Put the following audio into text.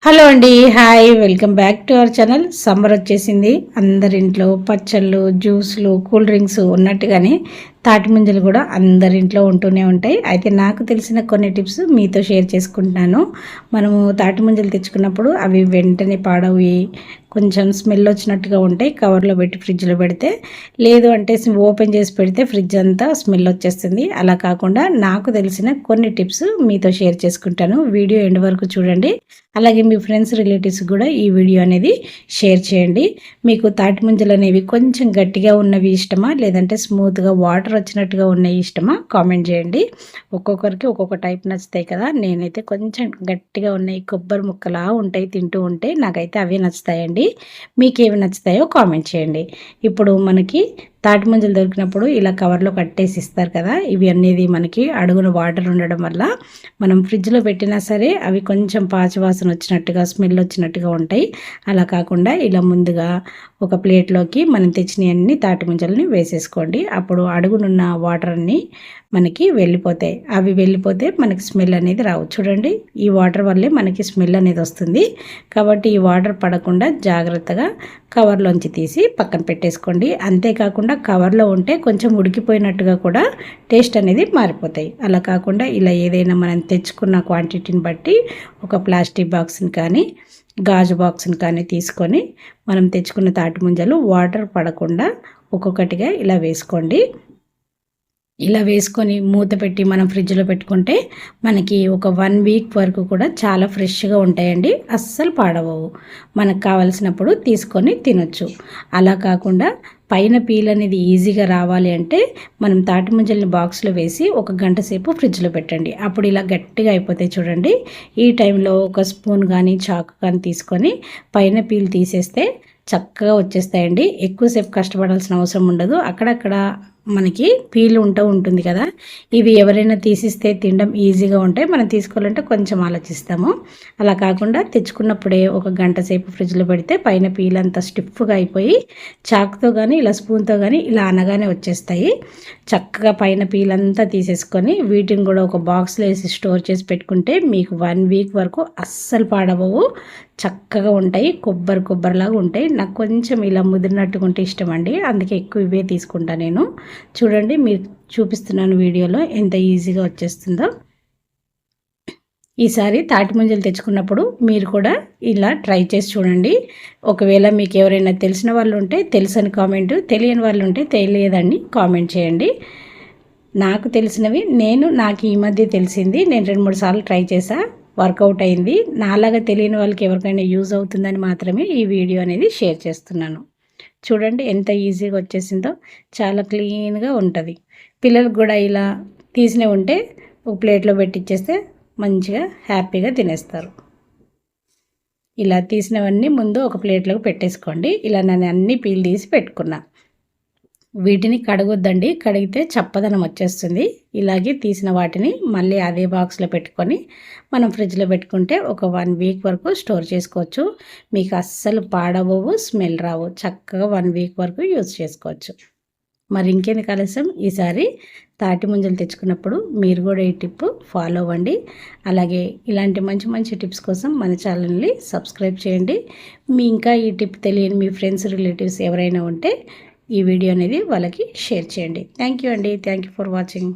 Hello అండి. Hi, welcome back to our channel. Summer వచ్చేసింది. అందరింట్లో పచ్చళ్ళు, జ్యూస్లు, కూల్ డ్రింక్స్ ఉన్నట్టుగానే తాటి ముంజలు కూడా అందరింట్లో ఉంటూనే ఉంటాయి. అయితే నాకు తెలిసిన కొన్ని టిప్స్ మీతో షేర్ చేసుకుంటున్నాను. మనము తాటి ముంజలు తెచ్చుకున్నప్పుడు అవి వెంటనే పాడవి, కొంచెం స్మెల్ వచ్చినట్టుగా ఉంటాయి. కవర్లో పెట్టి ఫ్రిడ్జ్లో పెడితే, లేదు అంటే ఓపెన్ చేసి పెడితే ఫ్రిడ్జ్ అంతా స్మెల్ వచ్చేస్తుంది. అలా కాకుండా నాకు తెలిసిన కొన్ని టిప్స్ మీతో షేర్ చేసుకుంటాను. వీడియో ఎండ్ వరకు చూడండి. అలాగే మీ ఫ్రెండ్స్, రిలేటివ్స్ కూడా ఈ వీడియో అనేది షేర్ చేయండి. మీకు తాటి ముంజలు అనేవి కొంచెం గట్టిగా ఉన్నవి ఇష్టమా, లేదంటే స్మూత్గా వాటర్ వచ్చినట్టుగా ఉన్నవి ఇష్టమా, కామెంట్ చేయండి. ఒక్కొక్కరికి ఒక్కొక్క టైప్ నచ్చుతాయి కదా. నేనైతే కొంచెం గట్టిగా ఉన్నాయి, కొబ్బరి ముక్కలా ఉంటాయి, తింటూ ఉంటే నాకైతే అవే నచ్చుతాయండి. మీకేవి నచ్చుతాయో కామెంట్ చేయండి. ఇప్పుడు మనకి తాటి ముంజలు దొరికినప్పుడు ఇలా కవర్లో కట్టేసి ఇస్తారు కదా. ఇవి అనేది మనకి అడుగున వాటర్ ఉండడం వల్ల మనం ఫ్రిడ్జ్లో పెట్టినా సరే అవి కొంచెం పాచివాసన వచ్చినట్టుగా, స్మెల్ వచ్చినట్టుగా ఉంటాయి. అలా కాకుండా ఇలా ముందుగా ఒక ప్లేట్లోకి మనం తెచ్చినవన్నీ తాటి ముంజల్ని వేసేసుకోండి. అప్పుడు అడుగునున్న వాటర్ అన్నీ మనకి వెళ్ళిపోతాయి. అవి వెళ్ళిపోతే మనకి స్మెల్ అనేది రావు. చూడండి, ఈ వాటర్ వల్లే మనకి స్మెల్ అనేది వస్తుంది. కాబట్టి ఈ వాటర్ పడకుండా జాగ్రత్తగా కవర్లోంచి తీసి పక్కన పెట్టేసుకోండి. అంతేకాకుండా కవర్లో ఉంటే కొంచెం ఉడికిపోయినట్టుగా కూడా టేస్ట్ అనేది మారిపోతాయి. అలా కాకుండా ఇలా ఏదైనా మనం తెచ్చుకున్న క్వాంటిటీని బట్టి ఒక ప్లాస్టిక్ బాక్స్ని కానీ, గాజు బాక్స్ని కానీ తీసుకొని మనం తెచ్చుకున్న తాటి ముంజలు వాటర్ పడకుండా ఒక్కొక్కటిగా ఇలా వేసుకోండి. ఇలా వేసుకొని మూత పెట్టి మనం ఫ్రిడ్జ్లో పెట్టుకుంటే మనకి ఒక 1 వీక్ వరకు కూడా చాలా ఫ్రెష్గా ఉంటాయండి. అస్సలు పాడవవు. మనకు కావలసినప్పుడు తీసుకొని తినొచ్చు. అలా కాకుండా పైన పీల్ అనేది ఈజీగా రావాలి అంటే మనం తాటి ముంజల్ని బాక్స్లో వేసి 1 గంట సేపు ఫ్రిడ్జ్లో పెట్టండి. అప్పుడు ఇలా గట్టిగా అయిపోతాయి. చూడండి, ఈ టైంలో ఒక స్పూన్ కానీ చాకు కానీ తీసుకొని పైన పీల్ తీసేస్తే చక్కగా వచ్చేస్తాయండి. ఎక్కువసేపు కష్టపడాల్సిన అవసరం ఉండదు. అక్కడక్కడ మనకి పీల్ ఉంటుంది కదా. ఇవి ఎవరైనా తీసిస్తే తినడం ఈజీగా ఉంటాయి. మనం తీసుకోవాలంటే కొంచెం ఆలోచిస్తాము. అలా కాకుండా తెచ్చుకున్నప్పుడే 1 గంట సేపు ఫ్రిడ్జ్లో పెడితే పైన పీల్ అంతా స్టిఫ్గా అయిపోయి చాకుతో కానీ ఇలా స్పూన్తో కానీ ఇలా అనగానే వచ్చేస్తాయి. చక్కగా పైన పీల్ అంతా తీసేసుకొని వీటిని కూడా ఒక బాక్స్లో వేసి స్టోర్ చేసి పెట్టుకుంటే మీకు 1 వీక్ వరకు అస్సలు పాడవవు. చక్కగా ఉంటాయి. కొబ్బరిలాగా ఉంటాయి. నాకు కొంచెం ఇలా ముదిరినట్టుగా ఉంటే ఇష్టం అండి. అందుకే ఎక్కువ ఇవే తీసుకుంటా నేను. చూడండి, మీరు చూపిస్తున్నాను వీడియోలో ఎంత ఈజీగా వచ్చేస్తుందో. ఈసారి తాటి ముంజలు తెచ్చుకున్నప్పుడు మీరు కూడా ఇలా ట్రై చేసి చూడండి. ఒకవేళ మీకు ఎవరైనా తెలిసిన వాళ్ళు ఉంటే తెలుసని కామెంట్, తెలియని వాళ్ళు ఉంటే తెలియదని కామెంట్ చేయండి. నాకు తెలిసినవి నాకు ఈ మధ్య తెలిసింది. నేను 2-3 సార్లు ట్రై చేశా, వర్కౌట్ అయింది. నాలాగా తెలియని వాళ్ళకి ఎవరికైనా యూజ్ అవుతుందని మాత్రమే ఈ వీడియో అనేది షేర్ చేస్తున్నాను. చూడండి ఎంత ఈజీగా వచ్చేసిందో. చాలా క్లీన్గా ఉంటుంది. పిల్లలకు కూడా ఇలా తీసినవి ఉంటే ఒక ప్లేట్లో పెట్టిచ్చేస్తే మంచిగా హ్యాపీగా తినేస్తారు. ఇలా తీసినవన్నీ ముందు ఒక ప్లేట్లోకి పెట్టేసుకోండి. ఇలా నేను అన్నీ పీల్ తీసి పెట్టుకున్నా. వీటిని కడగొద్దండి, కడిగితే చప్పదనం వచ్చేస్తుంది. ఇలాగే తీసిన వాటిని మళ్ళీ అదే బాక్స్లో పెట్టుకొని మనం ఫ్రిడ్జ్లో పెట్టుకుంటే ఒక 1 వీక్ వరకు స్టోర్ చేసుకోవచ్చు. మీకు అస్సలు పాడవవు, స్మెల్ రావు. చక్కగా 1 వీక్ వరకు యూజ్ చేసుకోవచ్చు. మరి ఇంకేందుకు ఆలస్యం, ఈసారి తాటి ముంజలు తెచ్చుకున్నప్పుడు మీరు కూడా ఈ టిప్ ఫాలో అవ్వండి. అలాగే ఇలాంటి మంచి మంచి టిప్స్ కోసం మన ఛానల్ని సబ్స్క్రైబ్ చేయండి. ఇంకా ఈ టిప్ తెలియని మీ ఫ్రెండ్స్, రిలేటివ్స్ ఎవరైనా ఉంటే ఈ వీడియో అనేది వాళ్ళకి షేర్ చేయండి. థ్యాంక్ యూ అండి. Thank you for watching.